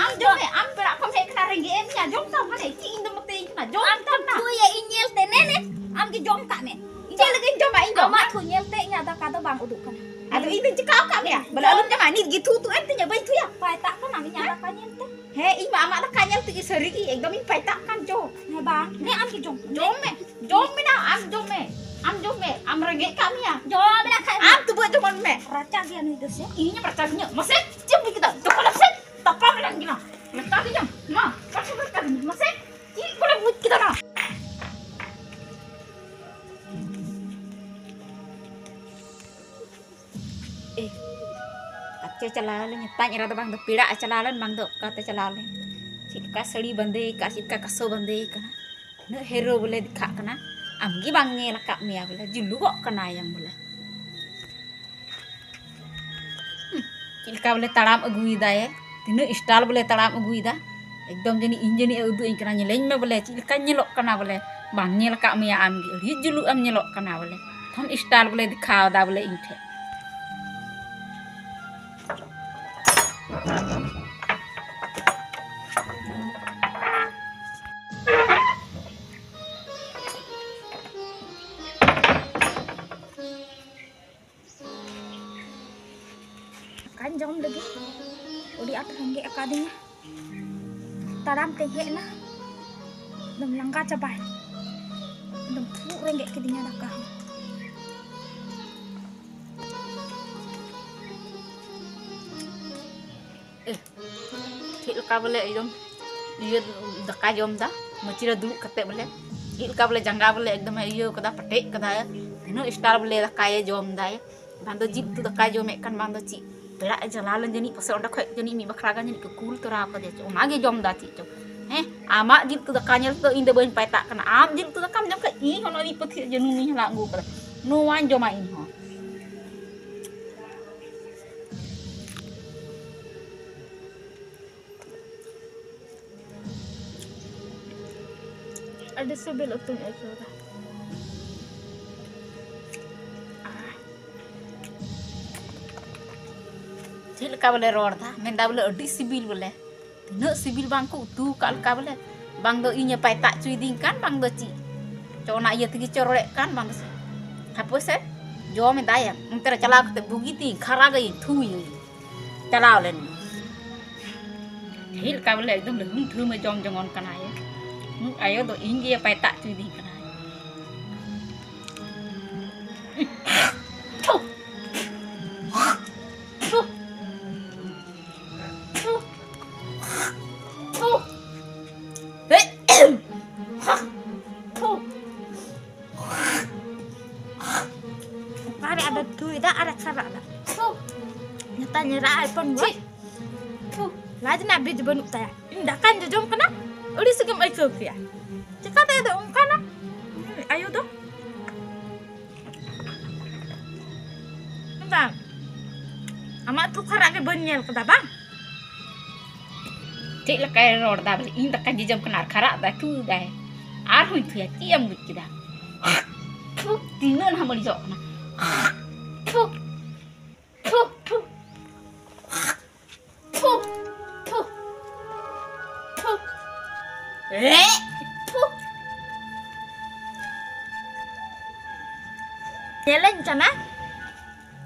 am jom me am berak kom hek kena ringgit em nya jom tau hane ci indem mati kena jom am tam tu ya inyel te nene am ki jom kak me ci lagi jom ai jom ama tu nyel te nya da kata bang uduk kan aduh ini cekau kak ya belalum jangan ni gitu tu ente nya bai tu ya pai tak kan am nya da kan nyel te he i ma ama da kanyal tu seri ki ekdom i pai tak kan jo he bang ne am ki jom jom me na am jom me am ringgit kami ya jom na kan am tu buat jom me raca dia ni dus ya ininya percaya masih cium kita tu kalau set tapang bilang gila letak aja ma kasih berkat masih ini boleh buat kita na kaca calalan tanya rata bang pira calalan bang do kata calalan चिटका सड़ी बंदे का चिटका कसो बंदे कना न हेरो बोले दिखा कना amgi bange laka mia bola julu kok kena yang bola चिटका बोले तड़ाम अगुईदा है तीन स्टाइल बोले तड़ाम अगुईदा एकदम जनी इंजनी उदु इनकना nyeleñ me बोले चिटका nyelok kena बोले bange laka mia amgi ri julu am nyelok kena बोले थम स्टाइल बोले दिखाओ दा बोले इनथे kan jom lagi udah atas hangge akadinya taram tehek na dam langka capai dam fu rengge kidinya dakah ठीक का बोले एकदम ये दका जम दा मचिरा दुलुक कते बोले इलका बोले जंगा बोले एकदम ये कदा पटे कदा तीनो स्टार बोले दका ये जम दा बांदो जीप तु दका जमे kan बांदो ची बेड़ा जलालन जनी पसे ओंडा खय जनी मी बखरा गा जनी कुल तोरा को दे ओना गे जम दा ची चो हे आमा जीप तु दका नेल तो इन दे बन पाता kana am जीप तु दका जम के इ होनो इ पथि जनु मी हला ngु कर नो वान जमा इन हो ada sebel utun itu dah Chilka बोले रोड था मेंदा बोले अडी सिबिल बोले तीना सिबिल बांग को उतु कालका बोले बांग दो इnya pai tak cuy ding kan bang do ci cona iya tigi corek kan bang do apa se jo me daya entar chala kate bugiti khara gai thu yi chala len Chilka बोले एकदम le hung thu me jong jongon kana ya ayo do ingia pai tak cuy ding kana ada tuh ida ada cara ada nyata nyera iPhone gua lagi nabi jebon utaya indah kan jom kena udah segem aja ya cekat ada kana ayo dong bang amat tuh karake benyel kata bang cik lah kayak roda dah beli indah kan jam kena karak dah tuh dah arhu itu ya tiam gitu dah tuh tinggal hamil jok na tuh tuh tuh tuh tuh tuh tuh nyeleng cana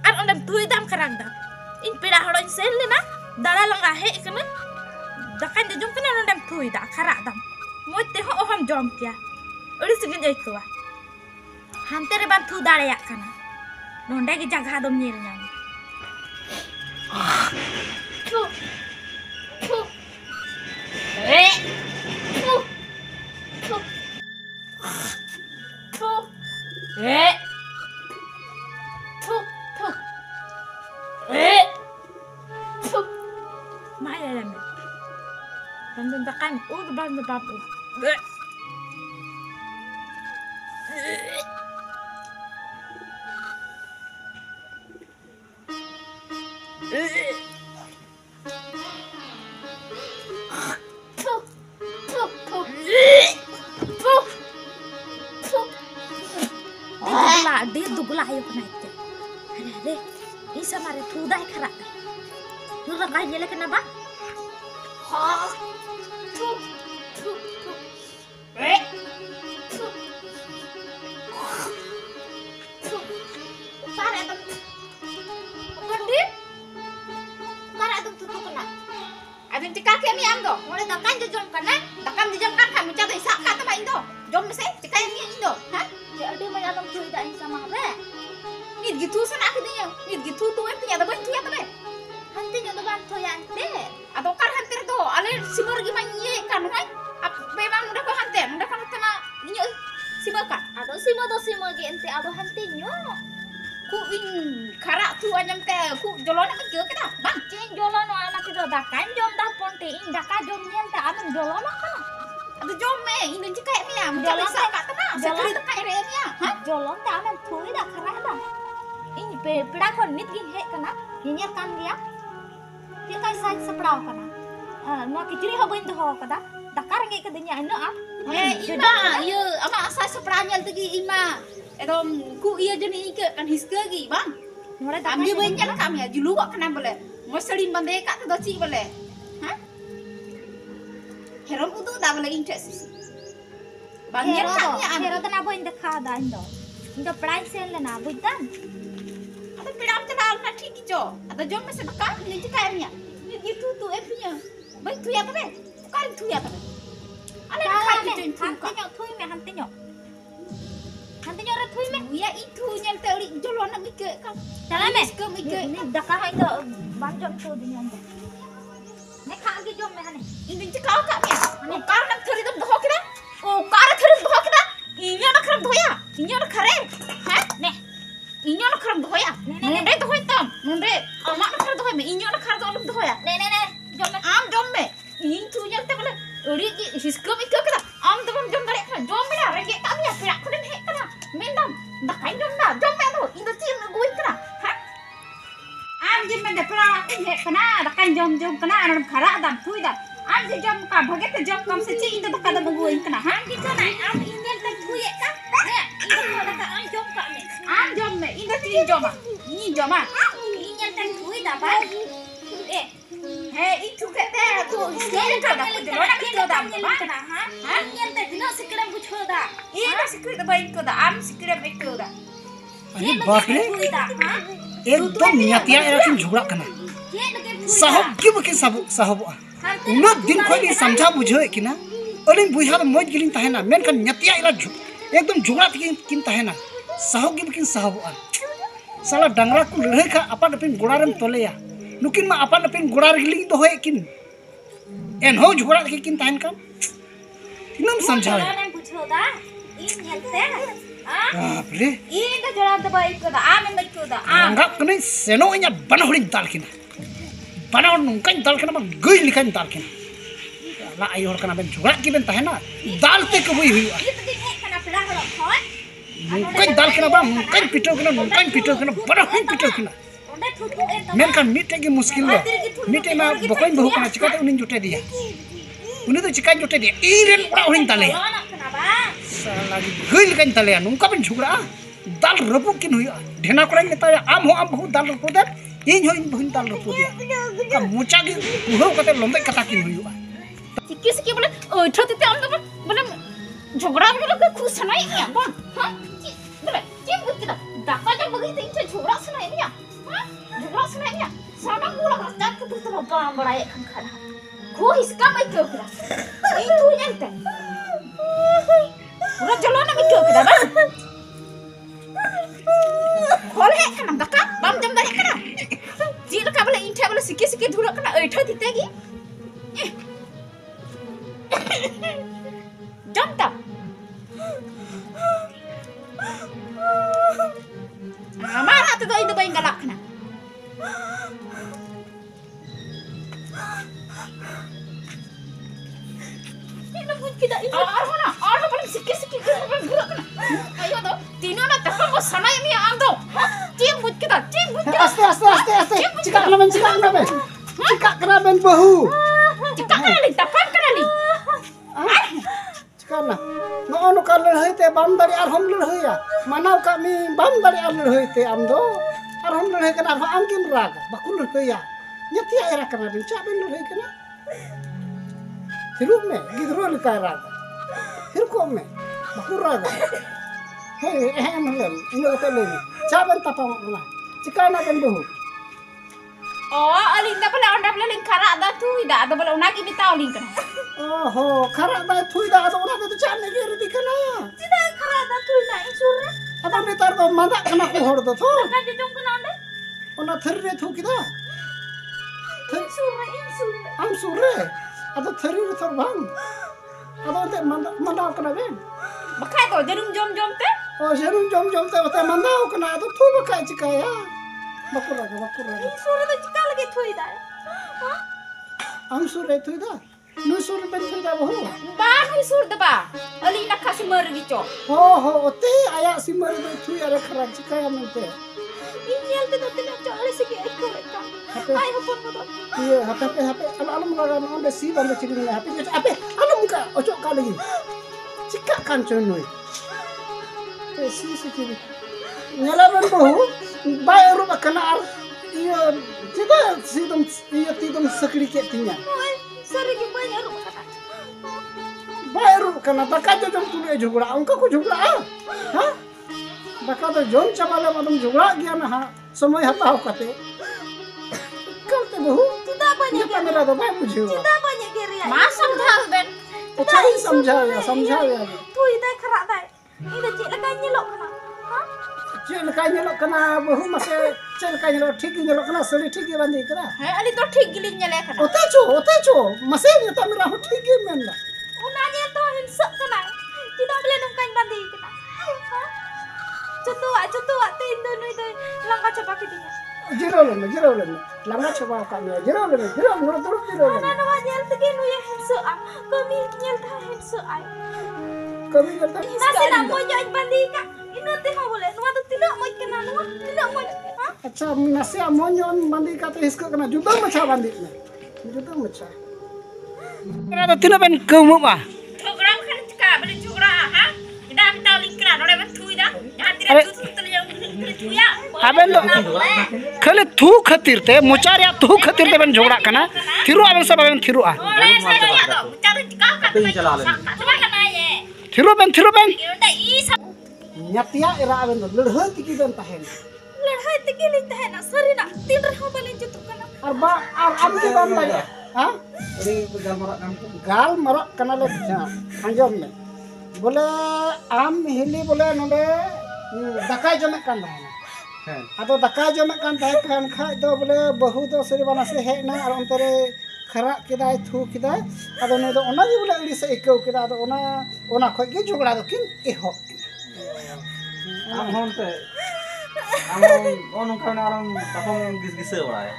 ar ondam tuh idam karang dah in peda horo in sel na dala langga he kana dakan jom kana ondam tuh ida karak dam moite ho oham jom kya uri sigin jai tuwa hantere ban tuh daya kana nonda ki jagah dom nyel nyam tuh tuh tuh tuh tuh tuh tuh tuh maya lam bantu takan bantu babu dia dugula ayo kena itu ada ini sama ada tuh dah kerak lu langkah nyele kenapa Ning cika ke mi am do. Mulai dakan jom kana. Dakam di jam kan kamu cata isak ka tama indo. Jom mese cika mi indo. Ha? Ya ada banyak orang cuy dah sama be. Nit gitu sana aku dinya. Nit gitu tu ente ya da ban tu ya tabe. Hanti nyoto bantu ya ante. Ado kar hantir do. Ale simur gi man ye kan hai. Ap memang mudah ko hantir. Mudah kan tama inyo simur kan. Ado simo ge ente ado hanti nyo. Ku in karak tu anyam te ku jolona mi ke kita. Bang. Cing jolono anak itu dakan jom dah ponte in daka jom nyente aman jolono kana. Ado jom me indo cika mi am. Cata Jolon isak ka tama. jolon. Sekali dekai re mi am. Ha? Jolon te aman thui dah karah dah. Ini peda kon nit gi hek kana. Nyer kan dia. Dia kai sai seprau kana. Mau kiciri ho bain doho kada. Dakar nge kadanya ina ah. Ima iya ama asa sepranyal tegi ima. Edom ku iya jeni ike kan hiske gi bang. Mulai Kami banyak kami ya julu kok kena boleh. Moselin bande kat tu doci boleh. Ha? Heron itu dah boleh interest. Banyak kami ya. Hero tan abo inda khada indo. Inda price sen le na budan. Ada pedam kenal na ठीक jo. Ada jom mese ka ni cika ya. Ni itu tu epinya. Baik tu ya tabe. Kan tu ya tabe. Ana ka tu tu ka. Hanti nyo. Hanti nyo ra thui me. Ya itu nyel teori jolon nak mike kan. Dalam me. Ke mike. Ni dakar indo banjom tu dunia indo. Ne kha gi jom me hane. Ini cika ka ya. Kar nak thori tu doh kita. Oh kar thori doh kita. Inya nak kram doh ya. Inya nak kare. Ha? Ne. Inya nak kram doh ya. Munde doh tam. Munde. Ama nak kram doh me. Inya nak kram doh ya. Ne jom me. Am jom me. Ini tu nyel te boleh. Ori ki hiska mike kita. Am tu jom dare kan. Jom me na rege kami ya. Pira ko den hek kana. Mendam. Dah kain jom dah. Jom me tu. Indo tim goi kana. Ha? Am jim me de pira ko hek kana. Dah kan jom kana. Anam khara dam thui dah. Am je jom ka bhage te jom kam se chi indo dah kada goi kana. Ha? Gitu na am ingel te thui ka. Ne indo ko dakar am jom ka me. Am jom me. Indo ti jom ah. Ini jom ah. Ingel te thui da ba. Itu kata tu hiska ka dah. Jolon nak kita dah. Ha? Ingel te dino sikram buchho da. Ini sikit baik ko dah. Am sikit baik ko dah. अरे बाप रे Thui da. Ha? एकदम नियतिया एरकिन झगड़ा कना Ye leke thui. साहब की बकिन साहब उना दिन खोली समझा बुझे किना अलिन बुझार मज गिलिन तहना मेनखान नियतिया एला एकदम झगड़ा किन तहना साहब की बकिन साहब साला डांगरा को लड़ाई खा अपन अपन गोड़ारम तोलेया नुकिन मा अपन अपन गोड़ार गिलिन दोहे किन एनहो झगड़ा किन तहन का किनम समझा Jolon buchho da. Ingel te. Ha? बाप रे Ini jolan tu baik ko dah. Am baik ko dah. Am. अंगा कने सेनो इnya बनहड़ी दाल किना बनाव नुंकान दाल किना बा गई लिखान दाल किना ला आई हर कना बेन झगड़ा की बेन तहना दाल ते कबई हुई Itu ge hek kana peda holo khoi. नुंकान दाल किना बा नुंकान पिटो किना बनहड़ी पिटो किना Onde thutu eta. मेनखान मीटे की मुश्किल लो मीटे मा बकई बहु कना चिकाते उनिन जुटे दिया उनि तो चिकान जुटे दिया इरेन पड़ा उनिन ताले Jolon kana ba. साला गई लिखान ताले नुंका बेन झगड़ा दाल रपु किन हुई ढेना कोरा नेता आम हो आम बहुत दाल रपु दे इन हो इन बहुत दाल रपु दिया का मुचा की उहो कते लंबे कटा किन हुई Sikit sikit boleh. Oh itu tu am tu boleh झगड़ा boleh ke खुश नहीं है बन. हाँ? boleh. Cip kita. Dapat jam begitu itu झगड़ा सुनाई नहीं है. हाँ? झगड़ा सुनाई नहीं है. सामान पूरा रास्ता के तू तो काम बड़ा है खड़ा. को इसका मैं क्यों करा? itu nyante. पूरा जलो ना मैं क्यों करा बन. खोल है kan dakak bam jam dari kana. Jil ka boleh inte boleh sikit sikit dhulak kana itu ditegi. Jom tak? Marah tu itu bayi galak kena. Ini pun kita ini. Arah paling sikit-sikit paling gerak kena. Ayo tu, tino na tak mau sana ini ando. Cium but kita. aste cika kena ben cika kena ben bahu Cika kali, tapan kali. cika na no anu kan lehai te bam dari arhom lehai ya manaw kami bam dari ar lehai te amdo arhom lehai kana arhom am kim raga bakul lehai ya nyatia era kana ben cak ben lehai kana hirup me gidro lika raga hirko me bakul raga hei em lem ino te leni cak ben tapang na cika na ben bahu Oh, aling dah boleh onda boleh ling karak dah tu ida ada boleh nak ini tahu ling kana. Oh, karak dah thui dah ada orang itu cak lagi redi kana. Tidak karak dah tu dah insur. Apa netar do mandak kana ko hor do tho. Kan dia jom kena anda. Ona thari re thu kita. Insur. Am sure. Ado thari re thor bang. Ado te mandak kana ben. Bakai tu jarum jom te. Oh, jerum jom te ote mandak kana ado thu bakai cikaya. Bakura. Insur tu cakap lagi tu dah. Am sure thui dah. Nu sure ben thui dah boh. Baru sur dah ba. Aling nak kasih mergi cok. Oh, ote ayak simar do thui are kharak cikaya mente. Ini yang tu tidak cakap lagi segi ekor. Ay hapon mo tu. Iya, HP alam raga no de si bande chiri ne HP alam ka ojo ka lagi. Cika kan chonoi. Si chiri. Ngala ban bohu bai ru bakana ar iya cita sidum iya tidum sakri ke tinya. Sorry ki banyak rumah kata. Bai ru kana baka jom tulu jugura angka ko jugura ha? Baka to jom chamale madam jugura gya na ha समय हता हो कते करते बहु Tidak banyak ये मेरा तो मैं मुझे Tidak banyak kiri. Mas samjal ben. अच्छा ही समझा या Tu ida karak dah. Ida cik lekai nyelok kena. Ha? चल का nyelok kena बहु mase चल का nyelok ठीक nyelok kena सड़ी ठीक बंदी करा Hai aling tu ठीक giling nyale kana. ओते चो मसे ये तो मेरा हो ठीक ही मेन ला Unanya tu hinsek kena. Tidak boleh nungkain bandi kena. Ha? Cutua tu Indo ni tu langkah cepat kita. Zero ले लंगा छवा का में जिरो ले नो तो जिरो ले Nana wajal tegin uya hinsek ah. Kami nyel ta hinsek ay. कभी करता Nasi nak mau join bandi kak. Ini teh boleh. Nuwa tu tidak mau kena nuwa. Tidak mau. Ha? अच्छा नसे मोन्योन बंदी का तो इसको कना जुदा मछा बंदी में जुदा मछा करा तो तीन बन कमबा Program kan cakap boleh jura ha. Ida minta ling kana nore ben thui dah. Yang tidak tu tu yang tu ya. अबेन तो खले थू खतिर ते मोचारिया थू खतिर ते बन झगड़ा कना थिरु अबेन सब अबेन थिरु आ Oleh saya ya tu. Cara cakap kan. Cuma kana ye. थिरु बेन Udah is न्यतिया एरा अबेन लड़ह तिकी बेन तहेन Lehai tegin ni teh nak sari nak tidur hau balik jutuk kena. अरबा और अब के बन लगे हां गाल मरक कना ले अंजम में बोले आम हिली बोले नोडे दकाय जमे कान रहना आदो दकाय जमे कान ताहे कान खाय दो बोले बहु दो सरी बना से हेना और अंतरे खरा किदाय थू किदाय आदो ने दो ओना जी बोले इड़ी से एकौ किदा आदो ओना खय के झगड़ा दो किन एहो आम होनते आम ओनका ना आम तपम गिसे बड़ाय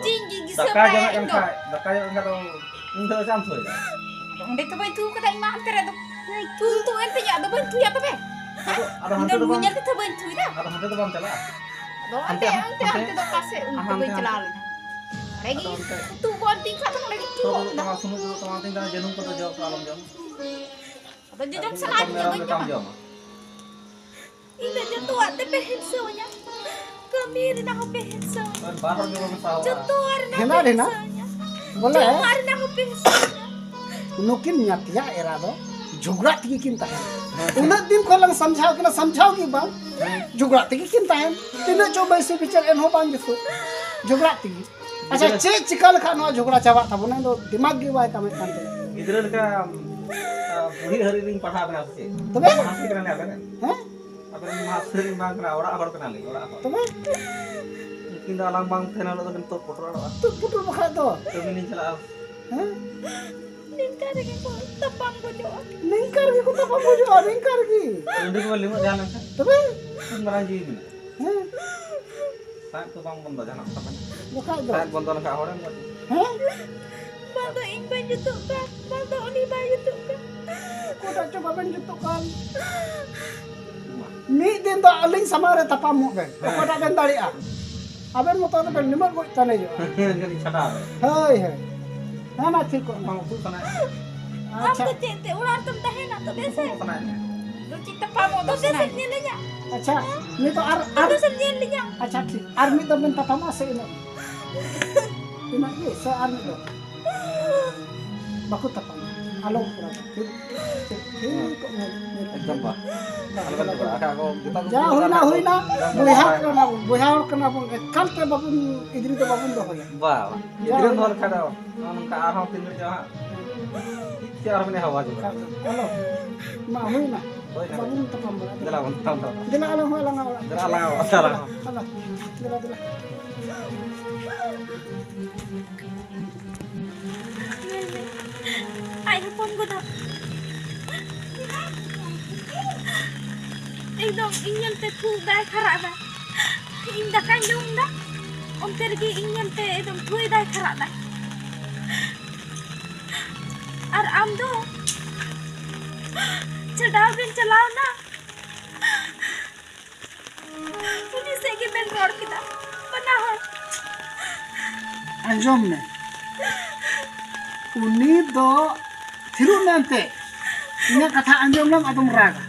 Jing gisa दका जमे kan खाय दका जमे तो इंदो चाम थोय Onde tu bai tu kada ima antara tu. Tu ente ya do bai tu ya tabe. ada hantu Ndo do bang bunya kita bai tu dah. ada hantu do bang chala Do ante do kase untuk bai celal. Lagi tu bon tingkat tu lagi tu. तो तमा सुनु तो तमा तीन दा जनम को तो जॉब आलम जम Ado jom salah मेरा bai काम jom. जम Ida jutua te pehensonya. Kami rin ako pehenso. और बाहर जो में सावा Jutua rin ako हेना रे ना pehensonya. बोले Jutua rin ako pehensonya. नुकिन न्यतिया एरा दो झगड़ा तिकी किन तहेन उना दिन खोलंग समझाओ की बात झगड़ा तिकी किन तहेन तिने जो बैसे बिचार एन हो बांग जसो झगड़ा तिकी अच्छा चे चिकल खा नो झगड़ा चावा था बने तो दिमाग की बात कमे कांते गिदरा का बुढ़ी हरी रिंग पठा बना से तबे हाथी करने आवे हैं अपन मास्टर रिंग बांग करा ओरा हर कना ले ओरा तबे किन दा लांग बांग थेना लो तो पोटरा तो पुटुर बखा तो तो मिनिन चला हैं Ningkar rin ko. Tapang ko juwa. नहीं कर की कुत्ता पापू जो नहीं कर की इंडी को लिमो जान का तबे मरान जी में हैं सा तो बांग बंद जाना अपन बखा दो सा बंद ना का होरे हैं Bago in ba jutuk ka? Bago ni ba jutuk ka? Kota चो बन जो तो काल मी दिन तो अलिंग समारे तपा मो बे कोटा बेन दाड़िया अबेन मतो तो बेन निमर गोय तने जो गली छटा हाय हाय ना ना ठीक को बांग फुल कना Am अच्छा to cete ular tum tahe na to bese. कना Do cita pamo To do bese ni linya. अच्छा मी तो आर To sen linya. अच्छा ठीक आर मी तो बेन तपा मा से ino ये से आर मी तो बाकु तपा alo ठीक एकदम बा kalau kan berada kok kita जा होइना बुहा कना बन एकाल पे बाबुन इदरी तो बाबुन दो होया bah jadi nol kada nong ka arah tin ja क्या और मैंने हवा juga alo ma होइना Hoy na. बाबुन तो कम बड़ा dala on tahu tahu दिला alo हो लंगा वाला dala ala salah alo दिला दिला Ay hapon ko na. एकदम इंजन पे फूक दाय खरा दा इन दका जम दा onte regi इंजन पे एकदम थुई दाय खरा दा और आम दो चढ़ाव बिन चलाओ ना उन्हीं से के बेल रोड किदा बना हो अंजम में उनी दो थिरुनंते ina kata anjom lang adum raga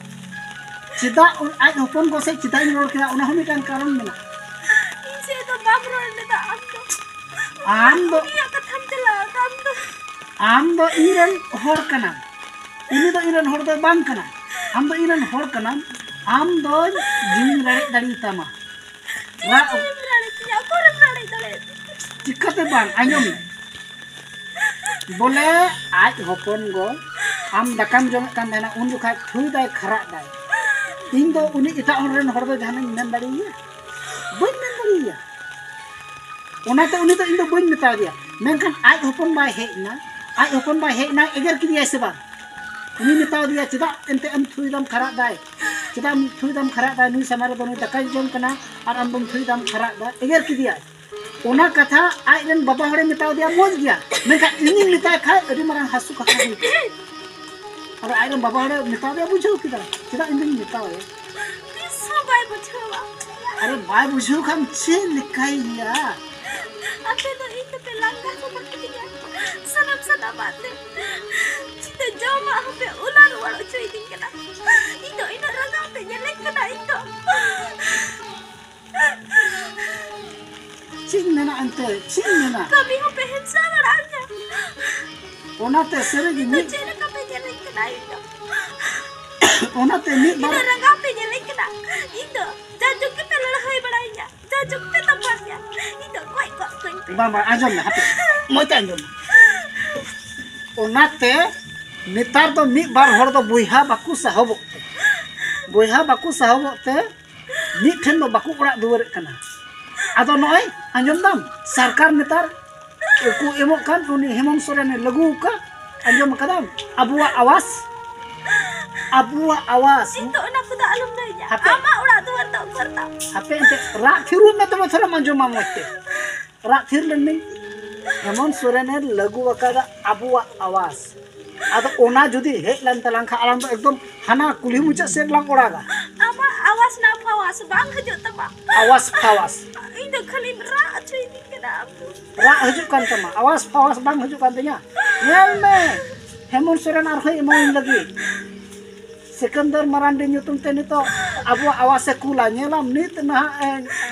cita ai hopon ko se cita ini rol kira una humi kan karon mena इनसे तो बाप रोड ने दा am do दुनिया का थम चला am do iran hor kana ini do iran hor do bang kana am do iran hor kana am do jing dari tama ra cikate bang anjom boleh ai hopon go am dakam jom kan dana undu kha thui dai khara dai ᱤᱧ ᱫᱚ ᱩᱱᱤ ᱮᱴᱟᱜ ᱦᱚᱲ ᱨᱮᱱ ᱦᱚᱲ ᱫᱚ ᱡᱟᱦᱟᱱᱟᱜ ᱢᱮᱱ ᱫᱟᱲᱮᱭᱟᱭᱟ ᱵᱟᱹᱧ ᱢᱮᱱ ᱫᱟᱲᱮᱭᱟᱭᱟ ᱚᱱᱟᱛᱮ ᱩᱱᱤ ᱫᱚ ᱤᱧ ᱫᱚ ᱵᱟᱹᱧ ᱢᱮᱛᱟ ᱫᱮᱭᱟ ᱢᱮᱱᱠᱷᱟᱱ ᱟᱡ ᱦᱚᱯᱚᱱ ᱵᱟᱭ ᱦᱮᱡ ᱮᱱᱟ ᱮᱜᱮᱨ ᱠᱮᱫᱮᱭᱟᱭ ᱥᱮ ᱵᱟᱝ उन्हीं नेता दिया चेदा एंते अम थुईदम खराब दाय चेदा थुईदम खराब दाय नुई समारे दो नुई दकाय जम कना और अम बम थुईदम खराब दा एगर की दिया ओना कथा आज रन बाबा हड़े नेता दिया मोज गया मेका इनी नेता खा अडी मारन हासु कथा हुई और आज रन बाबा हड़े नेता दिया बुझो किदा चेदा इनी नेता है सबाय बुझवा अरे बाय बुझो खम छे लिखाई दिया अबे तो इन पे लंगा को पकड़िया सनम सना बातें चिते जमा पे उलार वालो चोई दिंगना इतो इन रगा पे जले कना इतो चिन्ना अंते चिन्ना कभी हो पे हिंसा बड़ाया ओनाते सेरेगी नि चेरे का पे जले कना इतो ओनाते नि इन रगा पे जले कना इतो जाजू के पे लड़ाई बड़ाया जाजू पे तबाया इतो कोई को बाबा आजम ना हाथे मोता आजम ओनाते नेतार तो मी बार हर तो बुइहा बाकू साहबते मी ठेन दो बाकू ओड़ा दुवर कना आदो नय आजम दाम सरकार नेतार को एमो कान उनी हेमंत सोरेन लगू का आजम कदम अबुआ आवास इतो ना खुदा आलम दइया आमा ओड़ा दुवर तो करता हापे एंते रा थिरु में तो थोड़ा मंजो मामते रा थिर लेनी हेमंत सोरेन लगू वकादा अबुआ आवास आदो ओना जुदी हेज लन तलांखा आलम तो एकदम हाना कुली मुचा सेर लांग ओड़ागा आमा आवास ना फावास बांग हजो तमा आवास फावास इन दो खाली रा चोई दिंगना रा हजु कान तमा आवास फावास बांग हजु कान तnya नेल में हेमंत सोरेन आर होय मोइन लगी Sikandar Marandi nyutum te nito abu awase kula nyelam nit na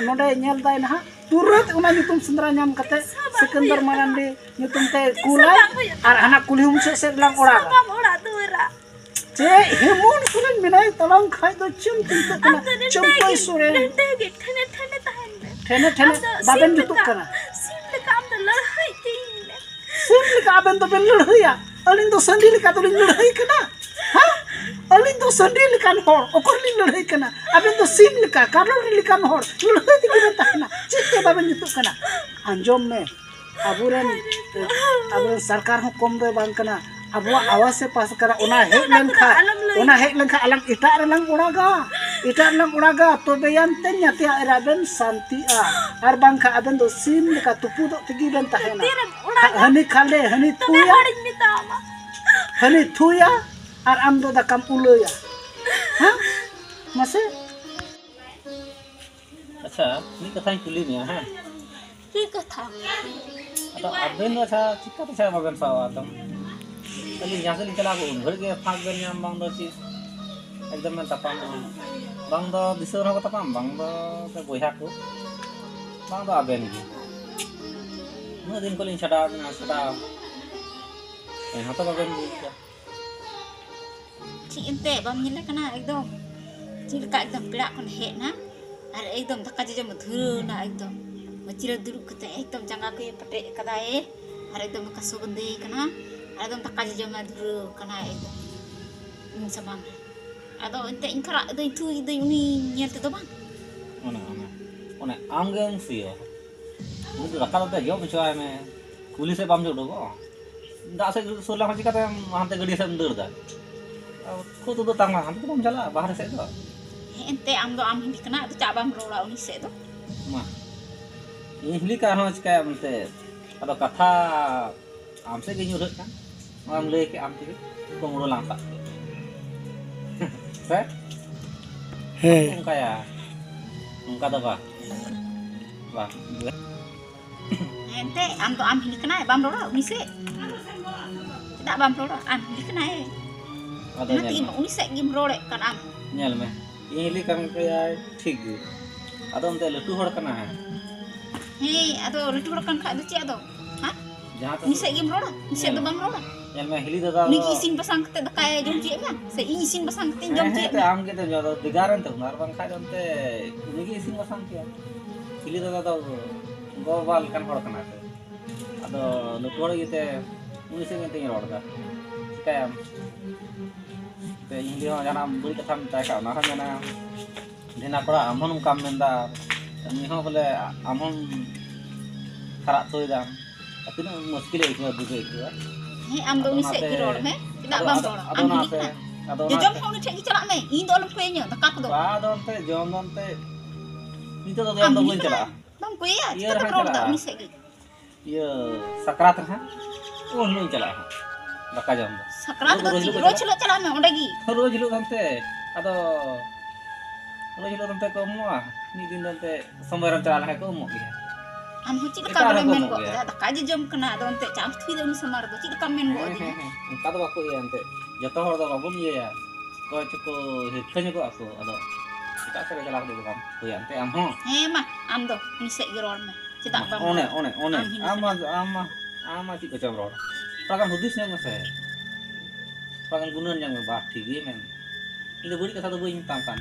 node nyel dai na turut una nyutum sendra nyam kate Sikandar Marandi nyutum te kula ar anak kulihum se lang oraga बाम ओड़ा दुवरा चे हेमंत सोरेन मिनाय तलांग खाय दो चुम तित kana चुम्पई सोरेन ठने ठने तहन ठेने बाबेन जुतुक kana सिम काम तो लड़ाई तीन सिम लिका आबेन तो बेन लड़हया अलिन तो संडी लिका तो लड़हई kana ha अलिन तो संडी लिकान हर ओकर लिन लड़हई kana आबेन तो सिम लिका कारल लिकान हर लड़हई तिगिन ताहना चिते बाबेन जुतुक kana अंजम में अबुरन सरकार हो कम दो बांग kana अबुआ आवाज से पास करा ओना हेज लेंखा अलग इटा रलांग उड़ागा तो बेयान ते न्यातिया एराबेन शांतिआ आर बांखा आबेन दो सिम लेका तुपु दो तिगी बेन ताहेना हनी खाले हनी थुया आर आम दो दाकाम उलोया हां मासे अच्छा ini kata yang kulit ya ha की कथा atau aben अच्छा चिका तो saya bagan sawa atau kali yang sini kalau aku undur ke fag ben yang bang do ci एकदम में tapam bang do disur aku tapam bang do ke boya aku bang do aben ki nu din ko lin sada na sada eh hata bagan Cik ente bam nyele kana ekdom. Cik ka ekdom pira kon he na. Ar ekdom daka jam dhuru na ekdom. Machira dulu kete ekdom jangga ke pate kada Ar ekdom ka sobande kana. Ar ekdom daka jam dhuru kana ekdom. Sabang. Ado ente ingkara do itu uni nyel te do bang. One anggen sih ya. Itu rakal te jom coy me. Kuli se bam jodo ko. Ndak se sulah macam kata hante gadi se mundur dah. Ko tu tang hante bam jala bahar se do. Ente am do am hindi kana tu cak bam rola uni se do. Ma. Ini kan harus kayak mente. Ado kata am se gini urut kan. Am le ke am ti ko nguro langsa. Se? He. Kayak Engka dah bah. Bah. Ente am do am hindi kana bam rola uni se. Tidak bam rola am hindi kana Ada Nanti nyel. uni se gim rola kan am. Nyel me. Ini kan kayak ठीक गे. Ado ente letu hor kana. Hei, ado ritu kan ka do cik ado. Ha? Jahat Uni se gim rola, uni se do bam rola. nyel me hili dah. Ni isin pasang kete dakaya jom cik kan. Se isin pasang kete jom cik. Te am kita jodoh digaran tuh nar bang khai donte ini ki isin masang kia. Hili dah gobal kan hor kana. Ado letu hor gitu. Ini sih yang tinggal order. Kayak te ini ho jana beri ketam ta ka na jana dina pura amon kam menda ini ho bole amon kharak toy dam tapi na muskil itu buge itu Hei, am do uni se gi rola me. Tidak bam rola. Am hindi kana. ado Dia jom hong ni cek gi celak me. Ini do alam kuenya dakak do. ba donte jom donte itu tuh yang boleh celah Bam kuya, Iya, kita rahang rola celak. uni se gi. iya sakrat ha oh ini celah baka jom Sakrat do cik ro celak celak me onde gi. Roz hilu donte ado roz hilu donte ko mo ni din donte sombaran celah ko mo gitu. Am ho cik Kita ka ada men ngomong go. ya. Dakak ji jom kena do ente cak thui do uni samar do cik ka men go di. Engka tuh aku iya ente. Jatuh hor tuh babun iya ya. Kau cukup hitnya kok aku. Ada. Kita sering jalan dulu kan. Tuh ya ente am ho. Hei mah, am do uni se gi rola me. Tidak bam. One. Am hindi Ama sih kecam roh. Prakan budisnya nggak saya. Prakan gunaan yang bah tinggi men. Ini beri kata tuh gue kan.